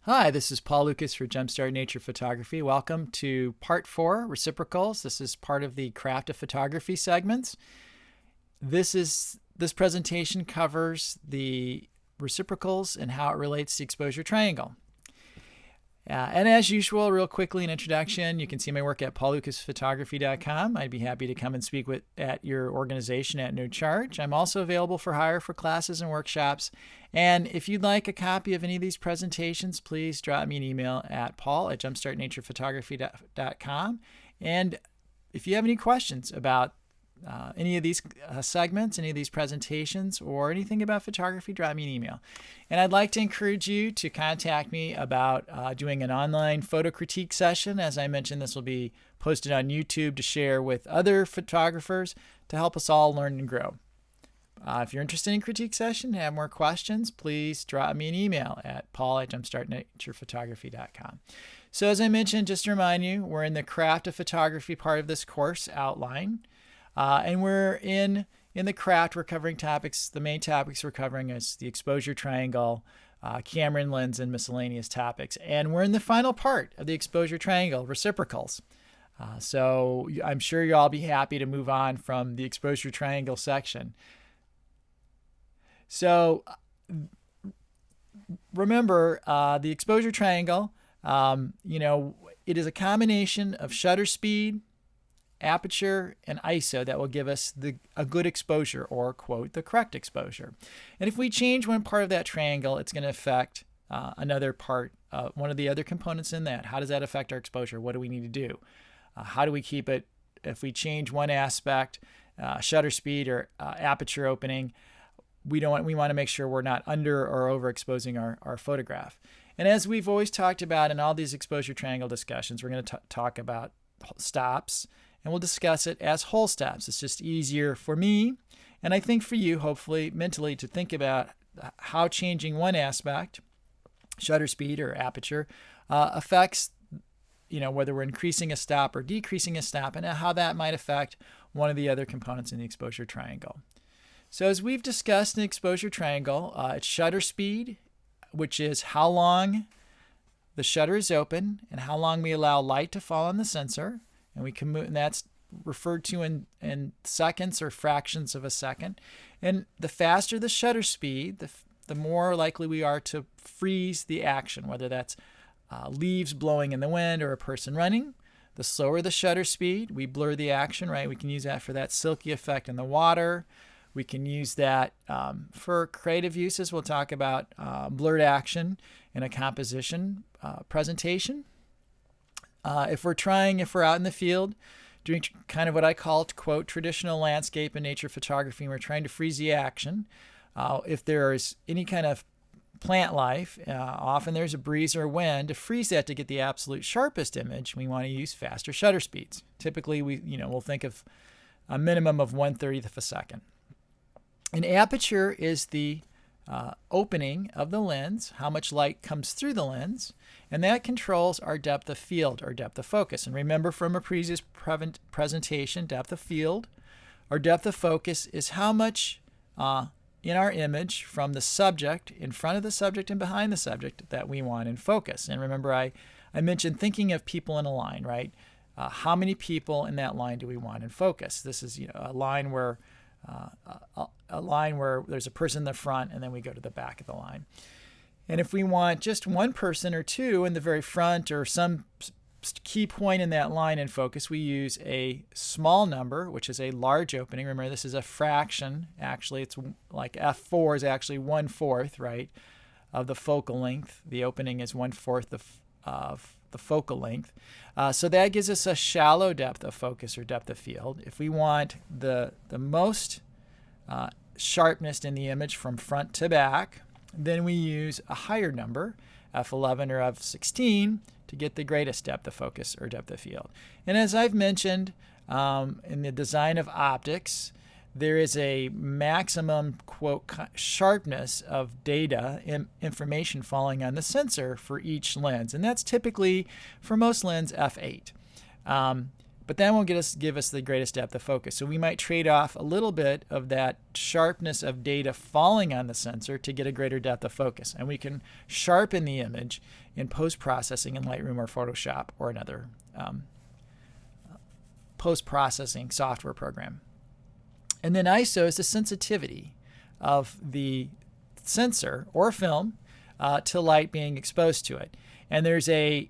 Hi, this is Paul Lucas for Jumpstart Nature Photography. Welcome to Part 4, Reciprocals. This is part of the Craft of Photography segments. This presentation covers the reciprocals and how it relates to the exposure triangle. And as usual, real quickly, an introduction. You can see my work at paullucasphotography.com. I'd be happy to come and speak at your organization at no charge. I'm also available for hire for classes and workshops. And if you'd like a copy of any of these presentations, please drop me an email at paul@jumpstartnaturephotography.com. And if you have any questions about any of these segments, any of these presentations, or anything about photography, drop me an email. And I'd like to encourage you to contact me about doing an online photo critique session. As I mentioned, this will be posted on YouTube to share with other photographers to help us all learn and grow. If you're interested in critique session and have more questions, please drop me an email at paul@jumpstartnaturephotography.com. So as I mentioned, just to remind you, we're in the craft of photography part of this course outline. And we're in the craft, we're covering topics. The main topics we're covering is the exposure triangle, camera and lens, and miscellaneous topics. And we're in the final part of the exposure triangle, reciprocals. So I'm sure you'll all be happy to move on from the exposure triangle section. So remember, the exposure triangle, it is a combination of shutter speed, aperture, and ISO that will give us a good exposure, or quote, the correct exposure. And if we change one part of that triangle, it's going to affect another part, one of the other components in that. How does that affect our exposure? What do we need to do? How do we keep it? If we change one aspect, shutter speed or aperture opening, we want to make sure we're not under or overexposing our photograph. And as we've always talked about in all these exposure triangle discussions, we're going to talk about stops, and we'll discuss it as whole stops. It's just easier for me, and I think for you, hopefully, mentally, to think about how changing one aspect, shutter speed or aperture, affects, whether we're increasing a stop or decreasing a stop, and how that might affect one of the other components in the exposure triangle. So as we've discussed in the exposure triangle, it's shutter speed, which is how long the shutter is open and how long we allow light to fall on the sensor. And that's referred to in seconds or fractions of a second. And the faster the shutter speed, the more likely we are to freeze the action, whether that's leaves blowing in the wind or a person running. The slower the shutter speed, we blur the action, right? We can use that for that silky effect in the water. We can use that for creative uses. We'll talk about blurred action in a composition presentation. If we're out in the field doing kind of what I call, to quote, traditional landscape and nature photography, and we're trying to freeze the action, if there is any kind of plant life, often there's a breeze or wind. To freeze that to get the absolute sharpest image, we want to use faster shutter speeds. Typically, we'll think of a minimum of 1/30th of a second. And aperture is the opening of the lens, how much light comes through the lens, and that controls our depth of field or depth of focus. And remember from a previous presentation, depth of field or depth of focus is how much in our image from the subject, in front of the subject and behind the subject, that we want in focus. And remember, I mentioned thinking of people in a line, right? How many people in that line do we want in focus? This is a line where there's a person in the front, and then we go to the back of the line. And if we want just one person or two in the very front, or some key point in that line in focus, we use a small number, which is a large opening. Remember, this is a fraction. Actually, it's like f4 is actually 1/4, right, of the focal length. The opening is 1/4 of the focal length. So that gives us a shallow depth of focus or depth of field. If we want the most sharpness in the image from front to back, then we use a higher number, f11 or f16, to get the greatest depth of focus or depth of field. And as I've mentioned, in the design of optics, there is a maximum, quote, sharpness of data, information falling on the sensor for each lens. And that's typically, for most lenses, f8. but that won't give us the greatest depth of focus. So we might trade off a little bit of that sharpness of data falling on the sensor to get a greater depth of focus. And we can sharpen the image in post-processing in Lightroom or Photoshop or another post-processing software program. And then ISO is the sensitivity of the sensor or film to light being exposed to it. And there's a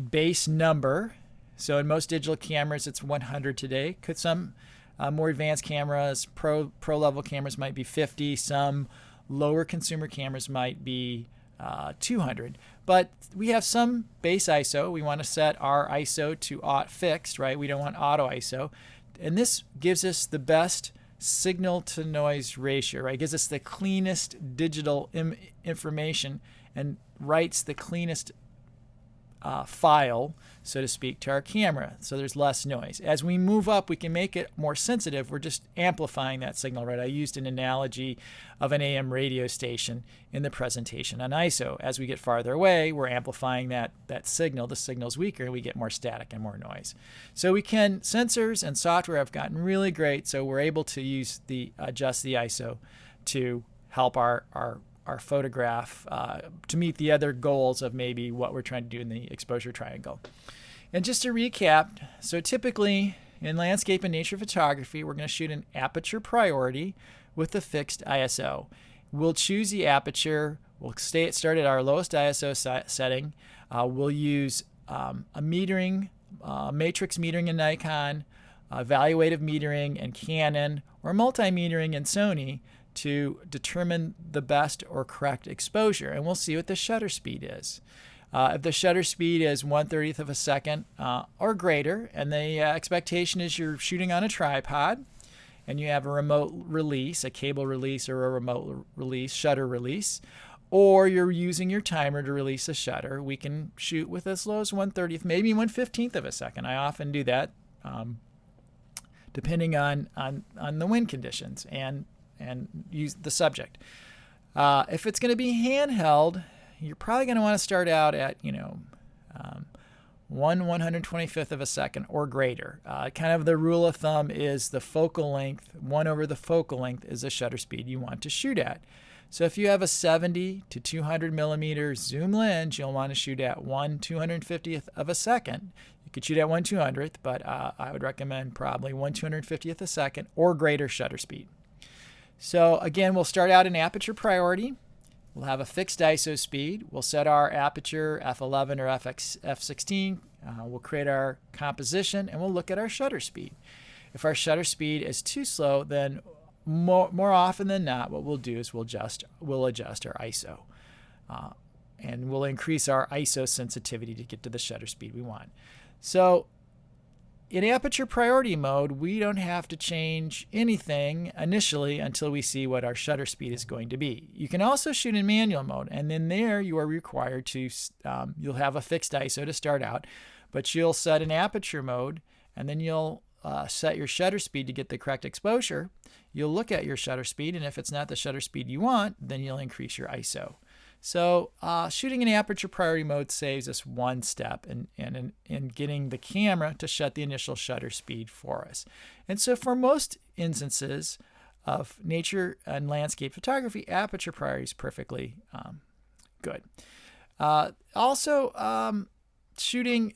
base number. So in most digital cameras, it's 100 today. Could some more advanced cameras, pro level cameras might be 50. Some lower consumer cameras might be 200. But we have some base ISO. We want to set our ISO to fixed, right? We don't want auto ISO. And this gives us the best signal to noise ratio, right? It gives us the cleanest digital information and writes the cleanest file, so to speak, to our camera. So there's less noise. As we move up, we can make it more sensitive. We're just amplifying that signal, right? I used an analogy of an AM radio station in the presentation on ISO. As we get farther away, we're amplifying that signal. The signal's weaker, and we get more static and more noise. So sensors and software have gotten really great, so we're able to adjust the ISO to help our photograph to meet the other goals of maybe what we're trying to do in the exposure triangle. And just to recap, so typically in landscape and nature photography, we're going to shoot an aperture priority with a fixed ISO. We'll choose the aperture. We'll start at our lowest ISO setting. We'll use a metering, matrix metering in Nikon, evaluative metering in Canon, or multimetering in Sony to determine the best or correct exposure. And we'll see what the shutter speed is. If the shutter speed is 1/30th of a second or greater, and the expectation is you're shooting on a tripod and you have a remote release, a cable release or a remote release, shutter release, or you're using your timer to release a shutter, we can shoot with as low as 1/30th, maybe 1/15th of a second. I often do that depending on the wind conditions and use the subject. If it's going to be handheld, you're probably going to want to start out at 1/125th of a second or greater. Kind of the rule of thumb is the focal length, 1 over the focal length is the shutter speed you want to shoot at. So if you have a 70 to 200 millimeter zoom lens, you'll want to shoot at 1/250th of a second. You could shoot at 1/200th, but I would recommend probably 1/250th a second or greater shutter speed. So again, we'll start out in aperture priority. We'll have a fixed ISO speed. We'll set our aperture F11 or f16. We'll create our composition, and we'll look at our shutter speed. If our shutter speed is too slow, then more often than not, what we'll do is we'll adjust our ISO. And we'll increase our ISO sensitivity to get to the shutter speed we want. So in aperture priority mode, we don't have to change anything initially until we see what our shutter speed is going to be. You can also shoot in manual mode, and then there you are required to, you'll have a fixed ISO to start out, but you'll set an aperture mode, and then you'll set your shutter speed to get the correct exposure. You'll look at your shutter speed, and if it's not the shutter speed you want, then you'll increase your ISO. So shooting in aperture priority mode saves us one step in getting the camera to shut the initial shutter speed for us. And so for most instances of nature and landscape photography, aperture priority is perfectly good. Also, shooting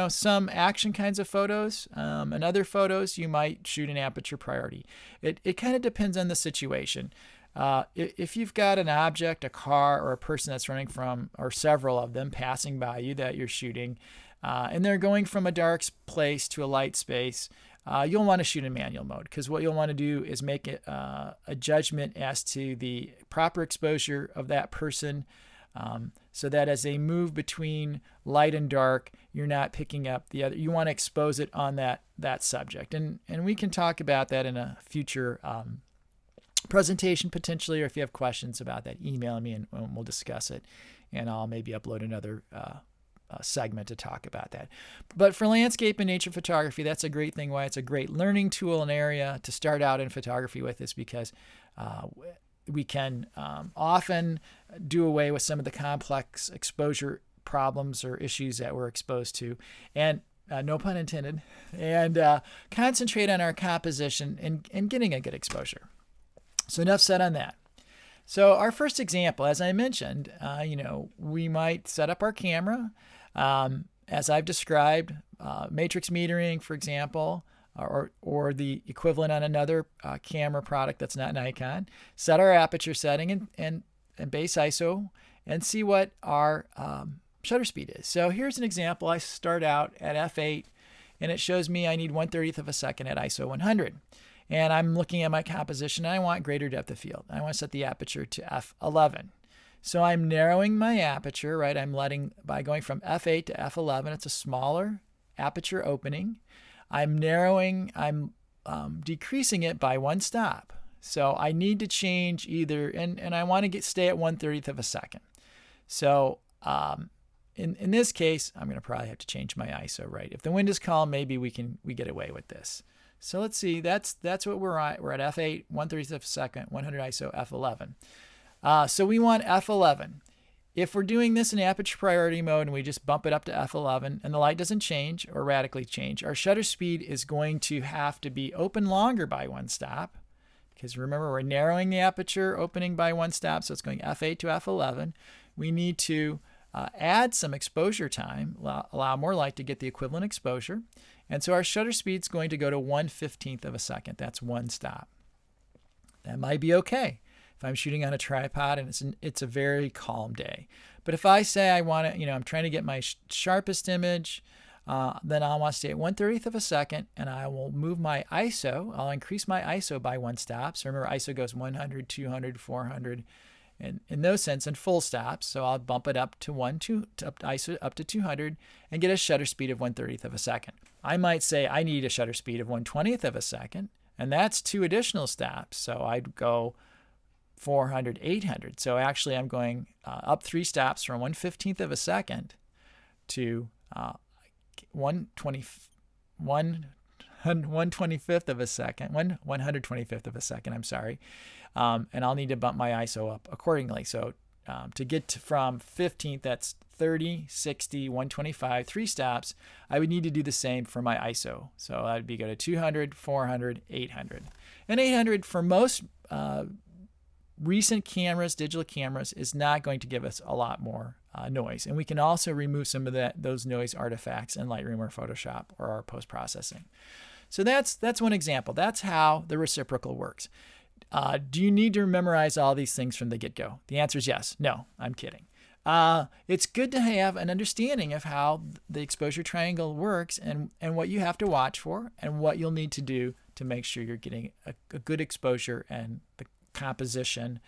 some action kinds of photos and other photos, you might shoot in aperture priority. It kind of depends on the situation. If you've got an object, a car, or a person that's running from, or several of them passing by you that you're shooting, and they're going from a dark place to a light space, you'll want to shoot in manual mode, because what you'll want to do is make a judgment as to the proper exposure of that person, so that as they move between light and dark, you're not picking up the other. You want to expose it on that subject, and we can talk about that in a future presentation potentially, or if you have questions about that, email me and we'll discuss it, and I'll maybe upload another segment to talk about that. But for landscape and nature photography, that's a great thing. Why it's a great learning tool and area to start out in photography with is because we can often do away with some of the complex exposure problems or issues that we're exposed to, and no pun intended, and concentrate on our composition and getting a good exposure. So enough said on that. So our first example, as I mentioned, we might set up our camera, as I've described, matrix metering, for example, or the equivalent on another camera product that's not Nikon. Set our aperture setting and base ISO and see what our shutter speed is. So here's an example. I start out at f8 and it shows me I need 1/30th of a second at ISO 100. And I'm looking at my composition and I want greater depth of field. I want to set the aperture to f11. So I'm narrowing my aperture, right? By going from f8 to f11, it's a smaller aperture opening. I'm decreasing it by one stop. So I need to change either, and I want to stay at 1/30th of a second. So in this case, I'm going to probably have to change my ISO, right? If the wind is calm, maybe we get away with this. So let's see, that's what we're at. We're at f8, 1/30th of a second, 100 ISO, f11. So we want f11. If we're doing this in aperture priority mode and we just bump it up to f11 and the light doesn't change or radically change, our shutter speed is going to have to be open longer by one stop. Because remember, we're narrowing the aperture opening by one stop, so it's going f8 to f11. We need to add some exposure time, allow more light to get the equivalent exposure. And so our shutter speed is going to go to 1/15th of a second. That's one stop. That might be okay if I'm shooting on a tripod and it's a very calm day. But if I say I want to, I'm trying to get my sharpest image, then I'll want to stay at 1/30th of a second, and I will move my ISO. I'll increase my ISO by one stop. So remember, ISO goes 100, 200, 400, and in those sense, in full stops. So I'll bump it up to ISO up to 200 and get a shutter speed of 1/30th of a second. I might say I need a shutter speed of 1/20th of a second, and that's 2 additional stops. So I'd go 400, 800. So actually, I'm going up 3 stops from 1/15th of a second to 1/25th of a second, 125th of a second, I'm sorry. And I'll need to bump my ISO up accordingly. So to get from 15th, that's 30, 60, 125, 3 stops, I would need to do the same for my ISO. So that would go to 200, 400, 800. And 800 for most recent cameras, digital cameras, is not going to give us a lot more noise. And we can also remove some of those noise artifacts in Lightroom or Photoshop or our post-processing. So that's one example. That's how the reciprocal works. Do you need to memorize all these things from the get-go? The answer is yes. No, I'm kidding. It's good to have an understanding of how the exposure triangle works and what you have to watch for and what you'll need to do to make sure you're getting a good exposure and the composition,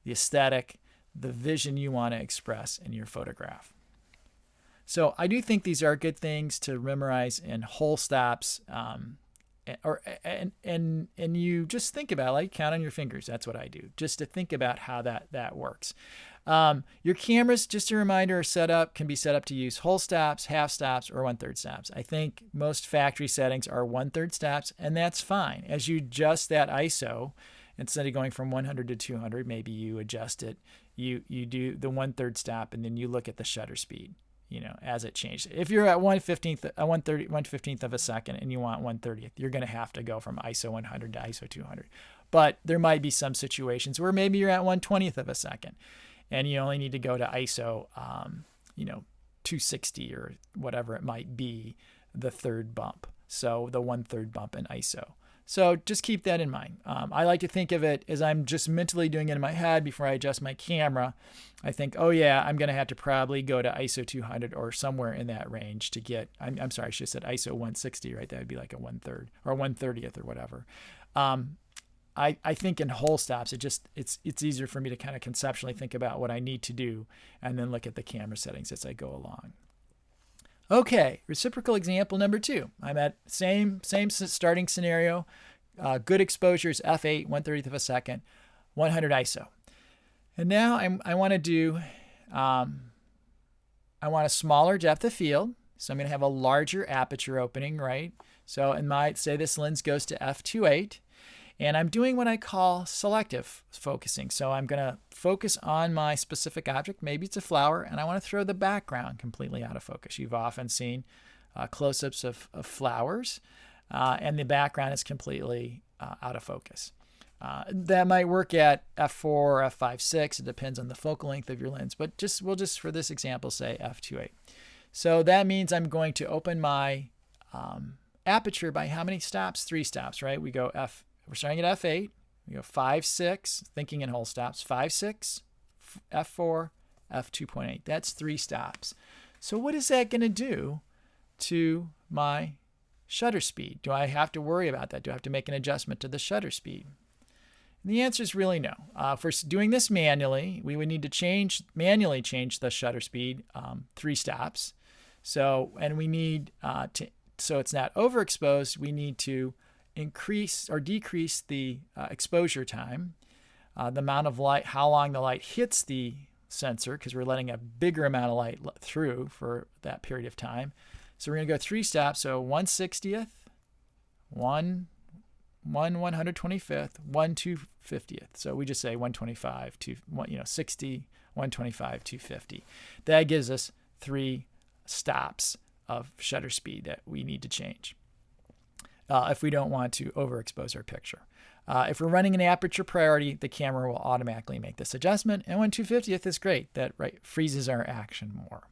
the aesthetic, the vision you want to express in your photograph. So I do think these are good things to memorize in whole stops, and you just think about, like, count on your fingers. That's what I do, just to think about how that works. Your cameras, just a reminder, can be set up to use whole stops, half stops, or 1/3 stops. I think most factory settings are 1/3 stops, and that's fine. As you adjust that ISO, instead of going from 100 to 200, maybe you adjust it. You do the 1/3 stop, and then you look at the shutter speed, as it changes. If you're at 1/15th of a second and you want 1/30th, you're going to have to go from ISO 100 to ISO 200. But there might be some situations where maybe you're at 1/20th of a second and you only need to go to ISO, 260 or whatever it might be, the third bump. So the 1/3 bump in ISO. So just keep that in mind. I like to think of it as I'm just mentally doing it in my head before I adjust my camera. I think, oh yeah, I'm going to have to probably go to ISO 200 or somewhere in that range to get, I'm sorry, I should have said ISO 160, right? That would be like a 1/3 or 1/30th or whatever. I think in whole stops, it's easier for me to kind of conceptually think about what I need to do and then look at the camera settings as I go along. Okay, reciprocal example number 2. I'm at same starting scenario. Good exposure is f8, 1/30th of a second, 100 ISO. And now I want to do, I want a smaller depth of field. So I'm going to have a larger aperture opening, right? So say this lens goes to f2.8. And I'm doing what I call selective focusing. So I'm going to focus on my specific object. Maybe it's a flower, and I want to throw the background completely out of focus. You've often seen close-ups of flowers, and the background is completely out of focus. That might work at f4 or f5.6. It depends on the focal length of your lens, but we'll just for this example say f2.8. So that means I'm going to open my aperture by how many stops? 3 stops, right? We're starting at f8. We go 5, 6, thinking in whole stops. 5, 6, f4, f2.8. That's 3 stops. So what is that going to do to my shutter speed? Do I have to worry about that? Do I have to make an adjustment to the shutter speed? And the answer is really no. If we're doing this manually, we would need to manually change the shutter speed 3 stops. So, and we need so it's not overexposed, we need to increase or decrease the exposure time, the amount of light, how long the light hits the sensor, because we're letting a bigger amount of light through for that period of time. So we're going to go 3 stops. So 1/60th, 1/125th, 1/250th. So we just say 125 to 60, 125, 250. That gives us 3 stops of shutter speed that we need to change if we don't want to overexpose our picture. If we're running an aperture priority, the camera will automatically make this adjustment. And 1/250th is great. That freezes our action more.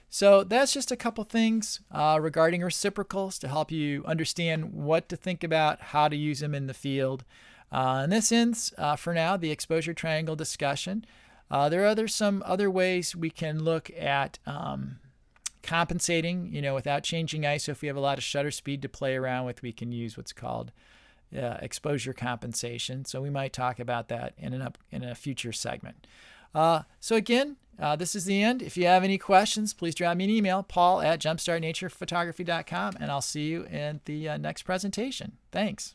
So that's just a couple things regarding reciprocals to help you understand what to think about, how to use them in the field. And this ends, for now, the exposure triangle discussion. There are some other ways we can look at compensating, without changing ISO. If we have a lot of shutter speed to play around with, we can use what's called exposure compensation. So we might talk about that in a future segment. So again, this is the end. If you have any questions, please drop me an email, paul@jumpstartnaturephotography.com, and I'll see you in the next presentation. Thanks.